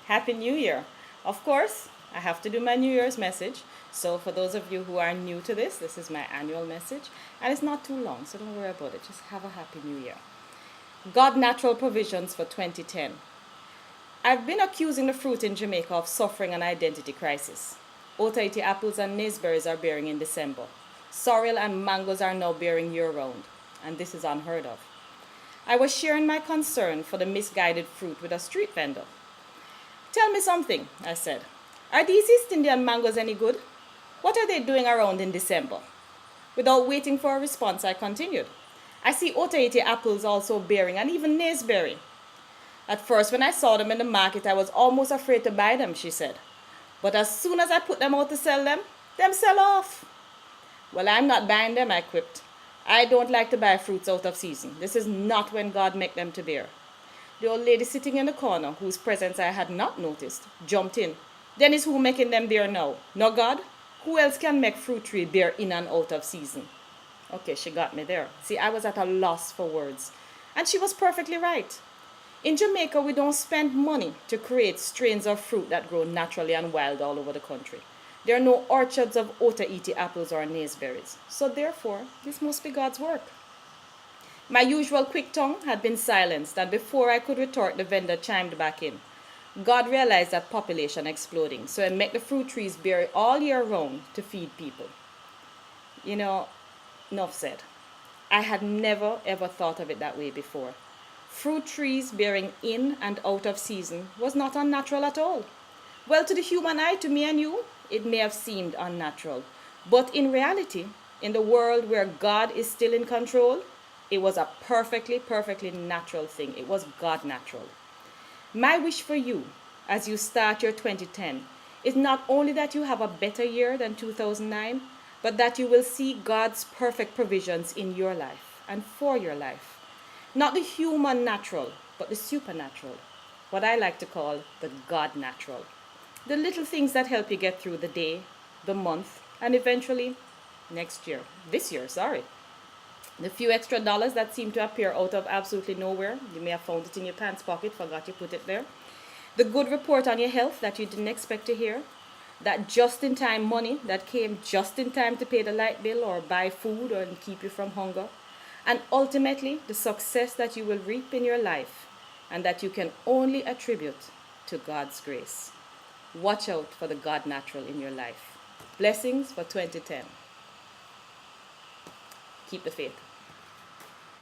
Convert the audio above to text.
Happy New Year. Of course, I have to do my New Year's message. So for those of you who are new to this is my annual message. And it's not too long, so don't worry about it. Just have a Happy New Year. God natural provisions for 2010. I've been accusing the fruit in Jamaica of suffering an identity crisis. Otaiti apples and naseberries are bearing in December. Sorrel and mangoes are now bearing year-round. And this is unheard of. I was sharing my concern for the misguided fruit with a street vendor. Tell me something, I said. Are these East Indian mangoes any good? What are they doing around in December? Without waiting for a response, I continued. I see Otaiti apples also bearing and even naseberry. At first, when I saw them in the market, I was almost afraid to buy them, she said. But as soon as I put them out to sell them sell off. Well, I'm not buying them, I quipped. I don't like to buy fruits out of season. This is not when God make them to bear. The old lady sitting in the corner, whose presence I had not noticed, jumped in. Then is who making them bear now? No God? Who else can make fruit tree bear in and out of season? Okay, she got me there. See, I was at a loss for words. And she was perfectly right. In Jamaica, we don't spend money to create strains of fruit that grow naturally and wild all over the country. There are no orchards of Otaiti apples or naseberries. So therefore, this must be God's work. My usual quick tongue had been silenced, and before I could retort, the vendor chimed back in. God realized that population exploding, so he made the fruit trees bear all year round to feed people. You know, enough said. I had never ever thought of it that way before. Fruit trees bearing in and out of season was not unnatural at all. Well, to the human eye, to me and you, it may have seemed unnatural. But in reality, in the world where God is still in control, it was a perfectly natural thing. It was God natural. My wish for you, as you start your 2010, is not only that you have a better year than 2009, but that you will see God's perfect provisions in your life and for your life. Not the human natural, but the supernatural. What I like to call the God natural. The little things that help you get through the day, the month, and eventually this year, sorry. The few extra dollars that seem to appear out of absolutely nowhere. You may have found it in your pants pocket, forgot you put it there. The good report on your health that you didn't expect to hear. That just-in-time money that came just in time to pay the light bill or buy food or keep you from hunger. And ultimately, the success that you will reap in your life and that you can only attribute to God's grace. Watch out for the God natural in your life. Blessings for 2010. Keep the faith.